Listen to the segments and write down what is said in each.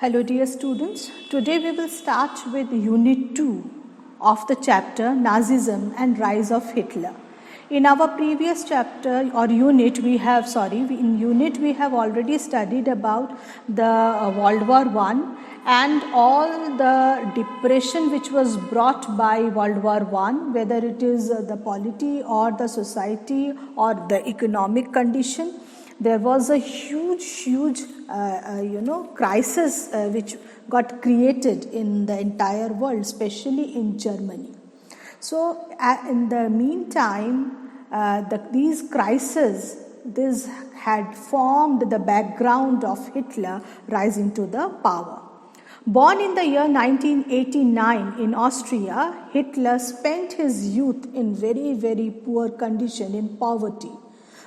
Hello dear students, today we will start with Unit 2 of the chapter Nazism and Rise of Hitler. In our previous chapter or unit we have already studied about the World War I and all the depression which was brought by World War I, whether it is the polity or the society or the economic condition. There was a huge crisis which got created in the entire world, especially in Germany. So in the meantime, these crises, this had formed the background of Hitler rising to the power. Born in the year 1989 in Austria, Hitler spent his youth in very poor condition, in poverty.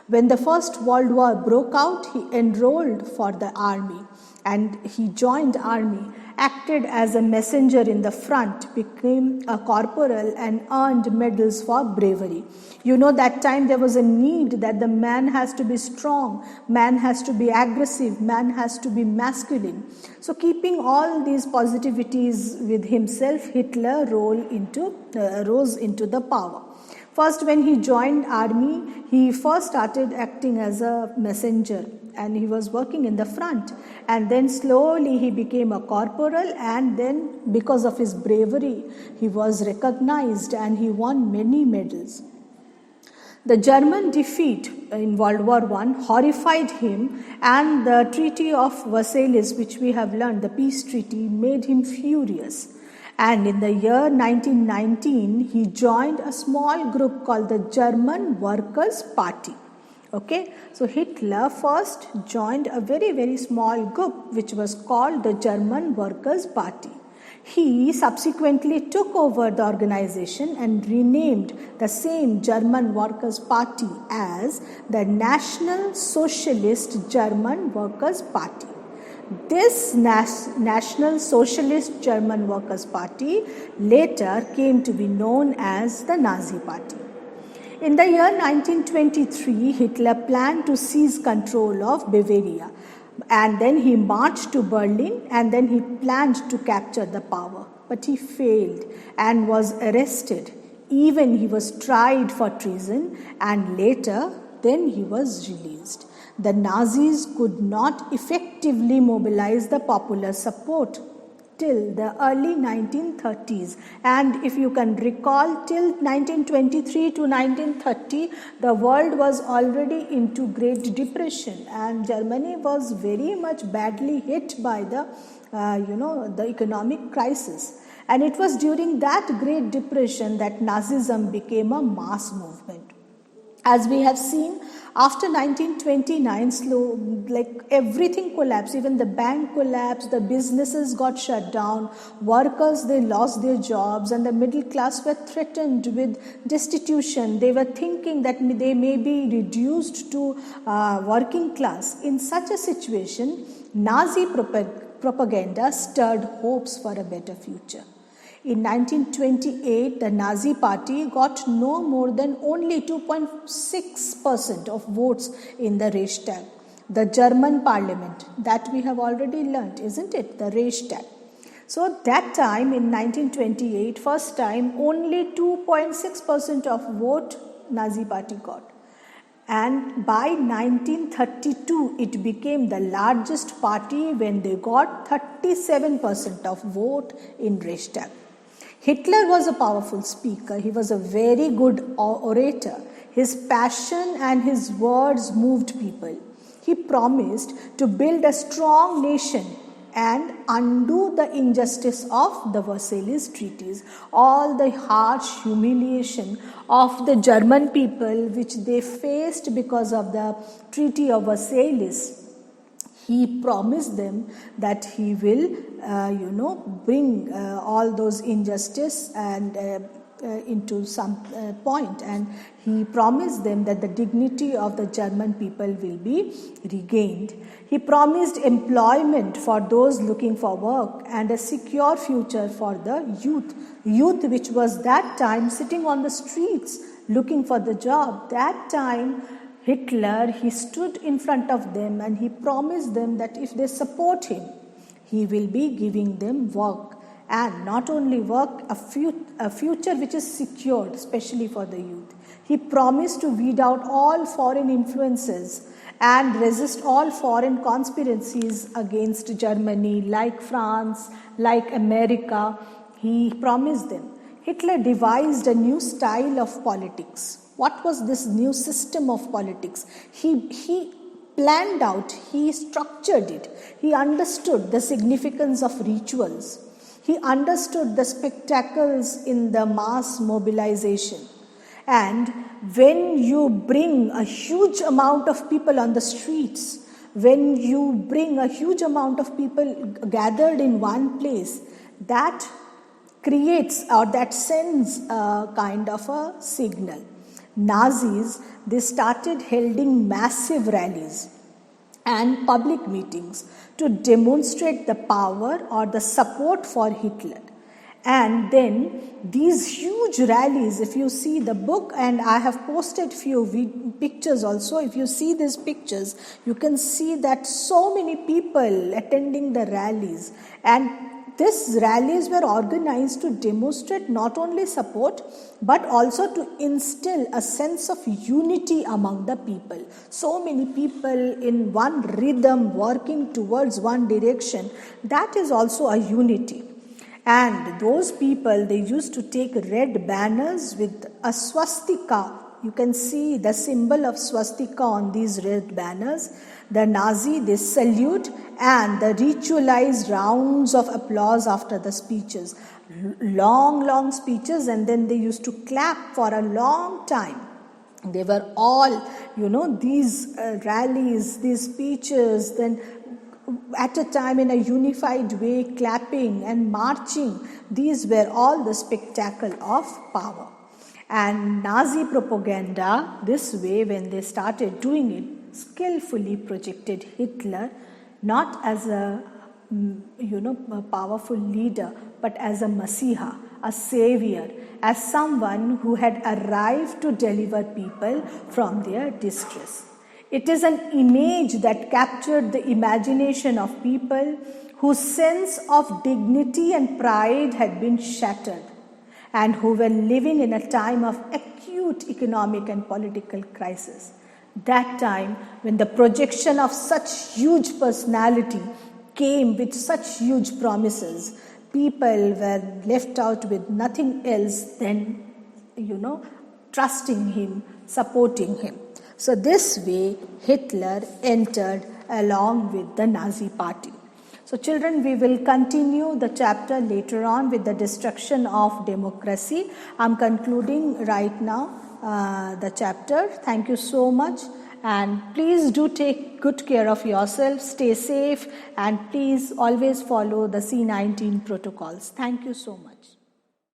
When the First World War broke out, he enrolled for the army and he joined army, acted as a messenger in the front, became a corporal and earned medals for bravery. You know, that time there was a need that the man has to be strong, man has to be aggressive, man has to be masculine. So keeping all these positivities with himself, Hitler rose into the power. First, when he joined army, he first started acting as a messenger and he was working in the front. And then slowly he became a corporal, and then because of his bravery, he was recognized and he won many medals. The German defeat in World War I horrified him, and the Treaty of Versailles, which we have learned, the peace treaty, made him furious. And in the year 1919, he joined a small group called the German Workers' Party. Okay, so Hitler first joined a very small group which was called the German Workers' Party. He subsequently took over the organization and renamed the same German Workers' Party as the National Socialist German Workers' Party. This National Socialist German Workers' Party later came to be known as the Nazi Party. In the year 1923, Hitler planned to seize control of Bavaria, and then he marched to Berlin, and then he planned to capture the power. But he failed and was arrested. Even he was tried for treason, and later then he was released. The Nazis could not effectively mobilize the popular support till the early 1930s. And if you can recall, till 1923 to 1930, the world was already into Great Depression, and Germany was very much badly hit by the economic crisis. And it was during that Great Depression that Nazism became a mass movement. As we have seen, after 1929, everything collapsed. Even the bank collapsed, the businesses got shut down, workers, they lost their jobs, and the middle class were threatened with destitution. They were thinking that they may be reduced to working class. In such a situation, Nazi propaganda stirred hopes for a better future. In 1928, the Nazi Party got no more than only 2.6% of votes in the Reichstag, the German parliament, that we have already learnt, isn't it? The Reichstag. So that time in 1928, first time, only 2.6% of vote Nazi Party got. And by 1932, it became the largest party when they got 37% of vote in Reichstag. Hitler was a powerful speaker. He was a very good orator. His passion and his words moved people. He promised to build a strong nation and undo the injustice of the Versailles treaties, all the harsh humiliation of the German people which they faced because of the Treaty of Versailles. He promised them that he will, bring all those injustice and into some point, and he promised them that the dignity of the German people will be regained. He promised employment for those looking for work and a secure future for the youth which was that time sitting on the streets looking for the job. That time Hitler, he stood in front of them and he promised them that if they support him, He will be giving them work, and not only work, a future which is secured, especially for the youth. He promised to weed out all foreign influences and resist all foreign conspiracies against Germany, like France, like America. He promised them. Hitler devised a new style of politics. What was this new system of politics? He planned out, he structured it. He understood the significance of rituals. He understood the spectacles in the mass mobilization. And when you bring a huge amount of people on the streets, when you bring a huge amount of people gathered in one place, that creates or that sends a kind of a signal. Nazis, they started holding massive rallies and public meetings to demonstrate the power or the support for Hitler. And then these huge rallies, if you see the book, and I have posted few pictures also, if you see these pictures, you can see that so many people attending the rallies. And these rallies were organized to demonstrate not only support, but also to instill a sense of unity among the people. So many people in one rhythm working towards one direction, that is also a unity. And those people, they used to take red banners with a swastika. You can see the symbol of swastika on these red banners. The Nazi, they salute, and the ritualized rounds of applause after the speeches. Long speeches, and then they used to clap for a long time. They were all, these rallies, these speeches, then at a time in a unified way, clapping and marching. These were all the spectacle of power. And Nazi propaganda, this way, when they started doing it, skillfully projected Hitler not as a powerful leader, but as a Messiah, a savior, as someone who had arrived to deliver people from their distress. It is an image that captured the imagination of people whose sense of dignity and pride had been shattered, and who were living in a time of acute economic and political crisis. That time when the projection of such huge personality came with such huge promises, people were left out with nothing else than, trusting him, supporting him. So this way, Hitler entered along with the Nazi party. So children, we will continue the chapter later on with the destruction of democracy. I'm concluding right now the chapter. Thank you so much. And please do take good care of yourself, stay safe, and please always follow the C19 protocols. Thank you so much.